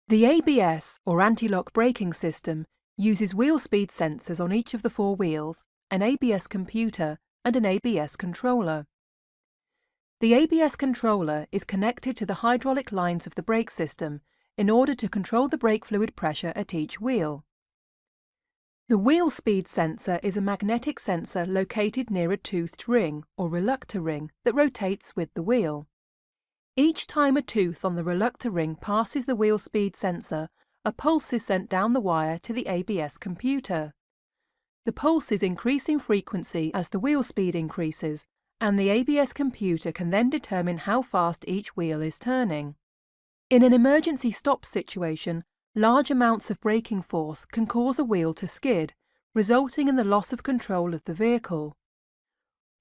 The ABS, or anti-lock braking system, uses wheel speed sensors on each of the 4 wheels, an ABS computer, and an ABS controller. The ABS controller is connected to the hydraulic lines of the brake system in order to control the brake fluid pressure at each wheel. The wheel speed sensor is a magnetic sensor located near a toothed ring, or reluctor ring, that rotates with the wheel. Each time a tooth on the reluctor ring passes the wheel speed sensor, a pulse is sent down the wire to the ABS computer. The pulse is increasing frequency as the wheel speed increases, and the ABS computer can then determine how fast each wheel is turning. In an emergency stop situation, large amounts of braking force can cause a wheel to skid, resulting in the loss of control of the vehicle.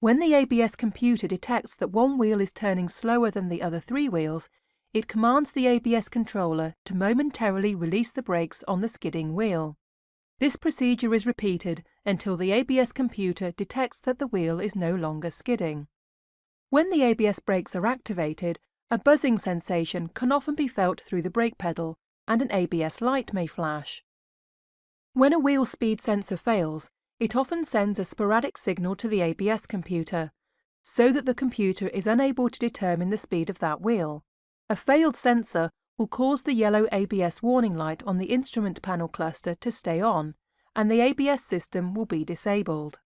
When the ABS computer detects that one wheel is turning slower than the other 3 wheels, it commands the ABS controller to momentarily release the brakes on the skidding wheel. This procedure is repeated until the ABS computer detects that the wheel is no longer skidding. When the ABS brakes are activated, a buzzing sensation can often be felt through the brake pedal, and an ABS light may flash. When a wheel speed sensor fails, it often sends a sporadic signal to the ABS computer, so that the computer is unable to determine the speed of that wheel. A failed sensor will cause the yellow ABS warning light on the instrument panel cluster to stay on, and the ABS system will be disabled.